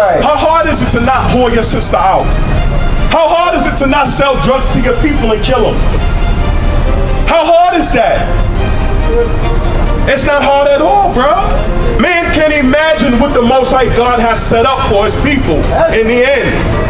How hard is it to not whore your sister out? How hard is it to not sell drugs to your people and kill them? How hard is that? It's not hard at all, bro. Man can't imagine what the Most High God has set up for his people in the end.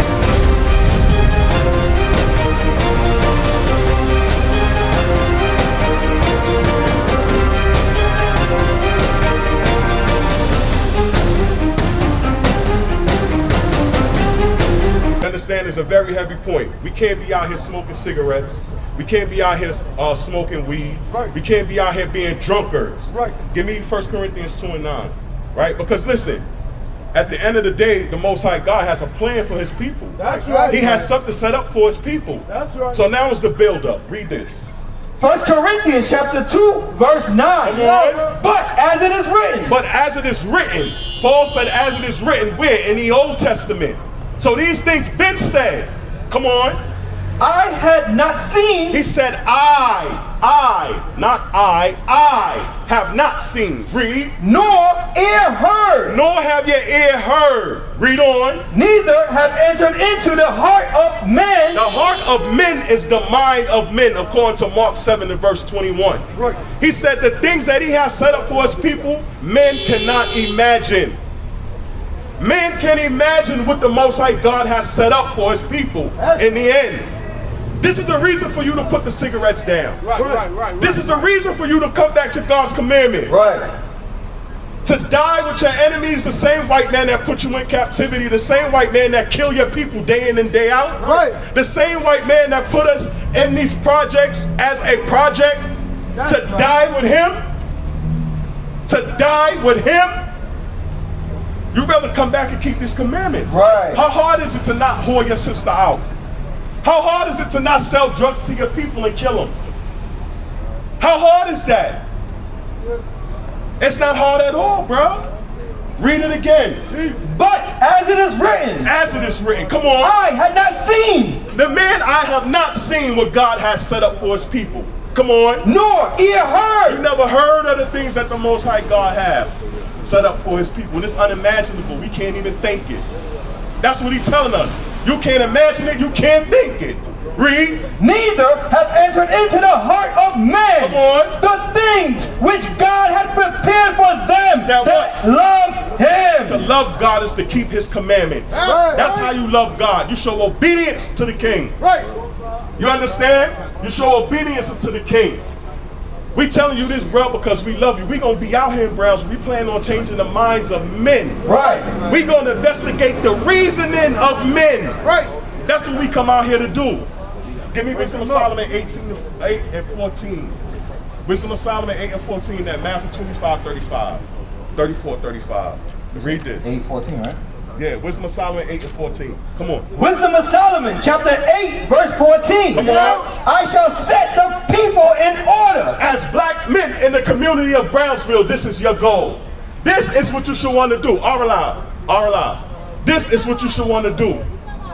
Understand is a very heavy point. We can't be out here smoking cigarettes. We can't be out here smoking weed. Right. We can't be out here being drunkards. Right. Give me 1 Corinthians 2:9. Right? Because listen, at the end of the day, the Most High God has a plan for his people. That's right. He has something set up for his people. That's right. So now is the build up. Read this. 1 Corinthians chapter 2, verse 9. Come on. But as it is written. But as it is written. Paul said as it is written where? In the Old Testament. So these things been said. Come on. I had not seen. He said not I have not seen. Read. Nor ear heard. Nor have your ear heard. Read on. Neither have entered into the heart of men. The heart of men is the mind of men, according to Mark 7 and verse 21. Right. He said the things that he has set up for his people, men cannot imagine. Man can't imagine what the Most High God has set up for his people in the end. This is a reason for you to put the cigarettes down. Right. This is a reason for you to come back to God's commandments. Right. To die with your enemies, the same white man that put you in captivity, the same white man that kill your people day in and day out. Right. The same white man that put us in these projects as a project. That's to die with him. To die with him. You'd rather come back and keep these commandments. Right. How hard is it to not whore your sister out? How hard is it to not sell drugs to your people and kill them? How hard is that? It's not hard at all, bro. Read it again. But as it is written. As it is written. Come on. I had not seen. The man, I have not seen what God has set up for his people. Come on. Nor ear heard. You never heard of the things that the Most High God have set up for his people. It's unimaginable. We can't even think it. That's what he's telling us. You can't imagine it. You can't think it. Read. Neither have entered into the heart of man. Come on. The things which God had prepared for them that love him. To love God is to keep his commandments. That's how you love God. You show obedience to the king. Right. You understand? You show obedience to the king. We telling you this, bro, because we love you. We gonna be out here in Brownsville. We plan on changing the minds of men. Right. We gonna investigate the reasoning of men. Right. That's what we come out here to do. Give me Wisdom of Solomon 8 and 14. Wisdom of Solomon 8 and 14. That Matthew 25, 35, 34, 35. Read this. 8:14, right? Yeah, Wisdom of Solomon 8 and 14. Come on. Wisdom of Solomon, chapter 8, verse 14. Come on. I shall set the people in order. As black men in the community of Brownsville, this is your goal. This is what you should want to do. All aloud. This is what you should want to do.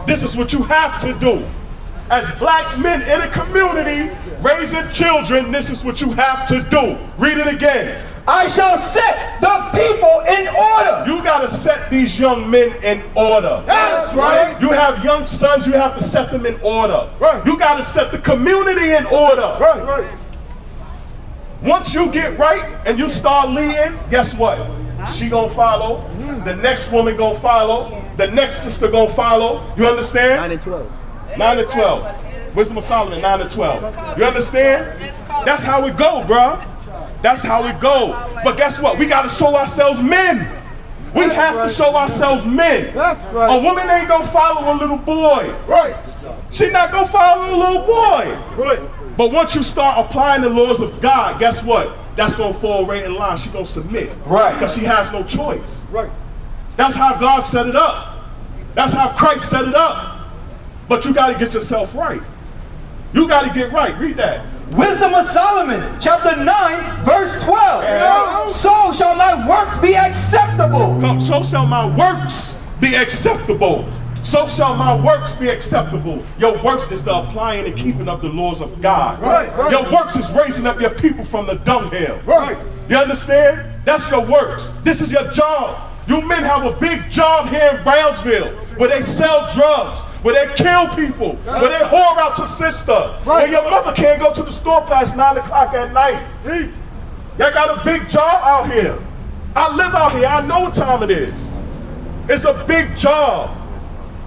This is what you have to do. As black men in a community raising children, this is what you have to do. Read it again. I shall set the people in order. You got to set these young men in order. That's right. You have young sons, you have to set them in order. Right. You got to set the community in order. Right. Once you get right and you start leading, guess what? She gonna follow. The next woman gonna follow. The next sister gonna follow. You understand? 9 and 12. 9 and 12. Wisdom of Solomon, 9 and 12. You understand? That's how we go, bro. That's how we go. But guess what? We got to show ourselves men. We have to show ourselves men. That's right. A woman ain't going to follow a little boy. Right. She not going to follow a little boy. Right. But once you start applying the laws of God, guess what? That's going to fall right in line. She's going to submit. Right. Because she has no choice. Right. That's how God set it up. That's how Christ set it up. But you got to get yourself right. You got to get right. Read that. Wisdom of Solomon, chapter 9, verse 12. So shall my works be acceptable. So shall my works be acceptable. So shall my works be acceptable. Your works is the applying and keeping of the laws of God. Right. Your works is raising up your people from the dunghill. Right. You understand? That's your works. This is your job. You men have a big job here in Brownsville where they sell drugs, where they kill people, where they whore out your sister, where your mother can't go to the store past 9 o'clock at night. Y'all got a big job out here. I live out here. I know what time it is. It's a big job.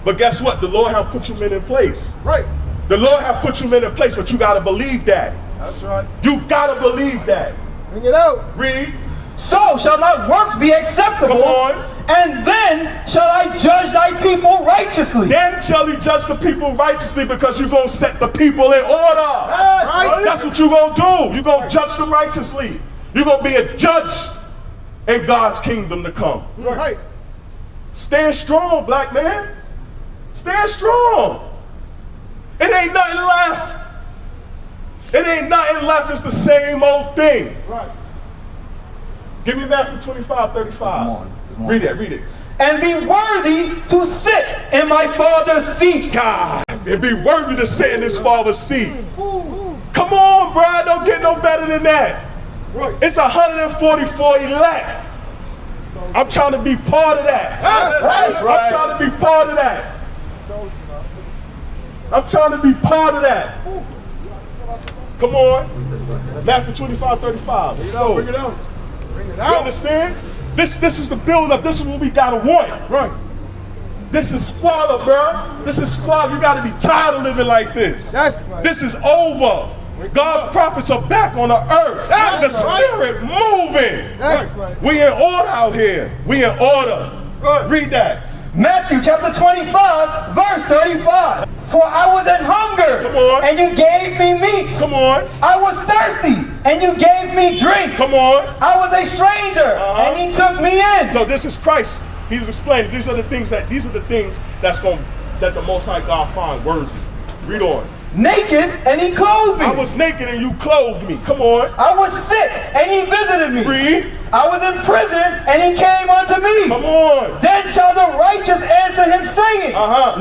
But guess what? The Lord have put you men in place. Right. The Lord have put you men in place, but you got to believe that. That's right. You got to believe that. Bring it out. Read. So shall my works be acceptable, Come on. and then shall I judge thy people righteously. Then shall you judge the people righteously, because you're going to set the people in order. Right. That's what you're going to do. You're going to judge them righteously. You're going to be a judge in God's kingdom to come. Right. Stand strong, black man. Stand strong. It ain't nothing left. It ain't nothing left. It's the same old thing. Right. Give me Matthew 25:35. Come on. Read it, read it. And be worthy to sit in my Father's seat. God, and be worthy to sit in his Father's seat. Come on, bro. Don't get no better than that. Right. It's 144 elect. I'm trying to be part of that. That's right. I'm trying to be part of that. I'm trying to be part of that. Come on. Matthew 25:35. Let's go. Bring it out. Bring it You out. understand? This is the build up. This is what we gotta want. Right. This is squalor, bro. This is squalor. You gotta be tired of living like this. That's right. This is over. God's prophets are back on the earth. That's the right. spirit moving. That's right. We in order out here. We in order. Read that. Matthew chapter 25, verse 35. For I was in hunger, Come on. and you gave me meat. Come on. I was thirsty, and you gave me drink. Come on. I was a stranger, and he took me in. So this is Christ. He's explaining these are the things that that the Most High God find worthy. Read on. Naked, and he clothed me. I was naked and you clothed me. Come on. I was sick, and he visited me. Read. I was in prison, and he came unto me. Come on. Then shall the righteous answer him, saying,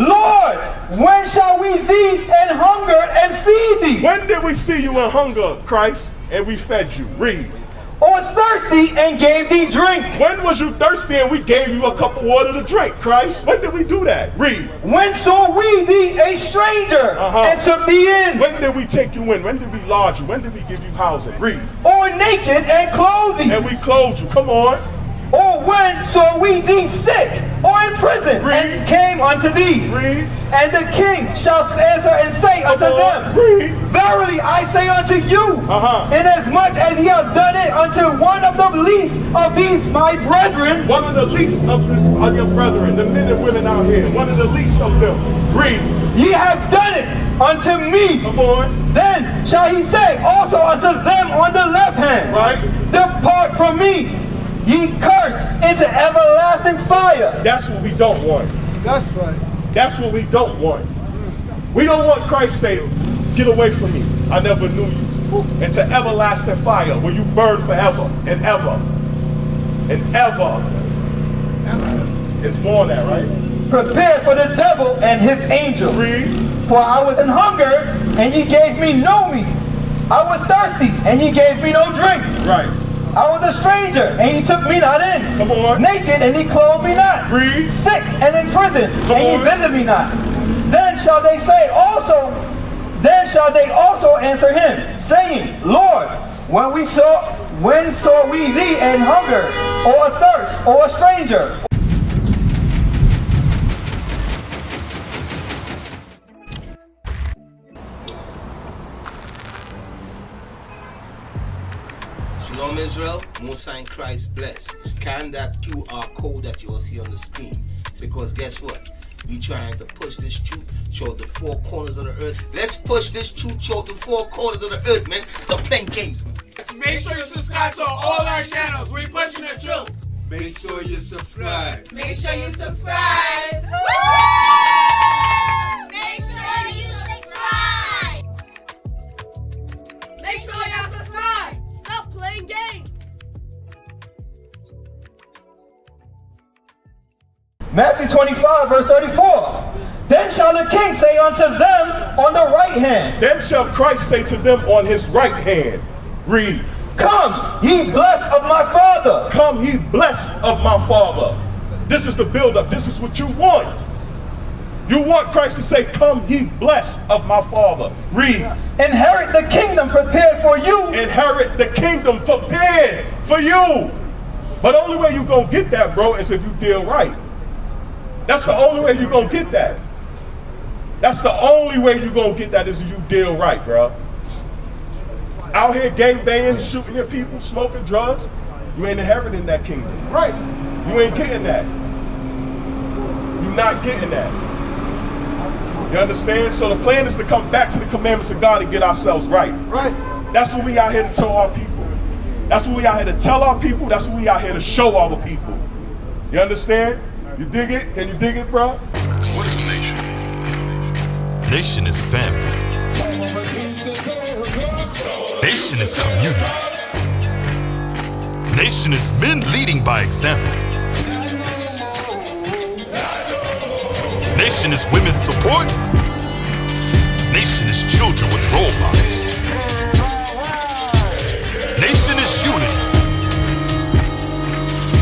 Lord, when shall we thee and hunger and feed thee? When did we see you in hunger, Christ, and we fed you? Read. Or thirsty and gave thee drink? When was you thirsty and we gave you a cup of water to drink, Christ? When did we do that? Read. When saw we thee a stranger and took thee in? When did we take you in? When did we lodge you? When did we give you housing? Read. Or naked and clothed thee? And we clothed you. Come on. Or when saw we thee sick or in prison and came unto thee? Read. And the king shall answer and say unto them, Read. Verily I say unto you, inasmuch as ye have done it unto one of the least of these my brethren, One of the least of your brethren, the men and women out here, one of the least of them. Read. ye have done it unto me. Come on. Then shall he say also unto them on the left hand, Right. Depart from me, ye cursed, into everlasting fire. That's what we don't want. That's right. That's what we don't want. We don't want Christ to say, get away from me. I never knew you. Into everlasting fire where you burn forever and ever. And ever. It's more than that, right? Prepare for the devil and his angels. Read. For I was in hunger, and ye gave me no meat. I was thirsty, and ye gave me no drink. Right. I was a stranger, and ye took me not in. Come on. Naked, and ye clothed me not. Read. Sick and in prison, Come and ye on. visited me not. Then shall they also answer him, saying, Lord, when saw we thee in hunger, or thirst, or a stranger? Shalom Israel, Musa in Christ bless. Scan that QR code that you will see on the screen. Because guess what? We trying to push this truth toward the four corners of the earth. Let's push this truth toward the four corners of the earth, man. Stop playing games, man. Make sure you subscribe to all our channels. We're pushing the truth. Make sure you subscribe. Make sure you subscribe. Make sure you subscribe. Make sure y'all subscribe. Stop playing games. Matthew 25, verse 34. Then shall the king say unto them on the right hand, Then shall Christ say to them on his right hand. Read. Come, ye blessed of my Father. Come ye blessed of my Father. This is the build-up. This is what you want. You want Christ to say, come ye blessed of my Father. Read. Inherit the kingdom prepared for you. Inherit the kingdom prepared for you. But the only way you're going to get that, bro, is if you deal right. That's the only way you're going to get that. That's the only way you're going to get that is if you deal right, bro. Out here gangbanging, shooting your people, smoking drugs, you ain't inheriting that kingdom. Right. You ain't getting that. You're not getting that. You understand? So the plan is to come back to the commandments of God and get ourselves right. Right. That's what we out here to tell our people. That's what we out here to tell our people. That's what we out here to show our people. You understand? You dig it? Can you dig it, bro? What is a nation? Nation is family. Nation is community. Nation is men leading by example. Nation is women's support. Nation is children with role models. Nation is unity.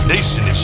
Nation is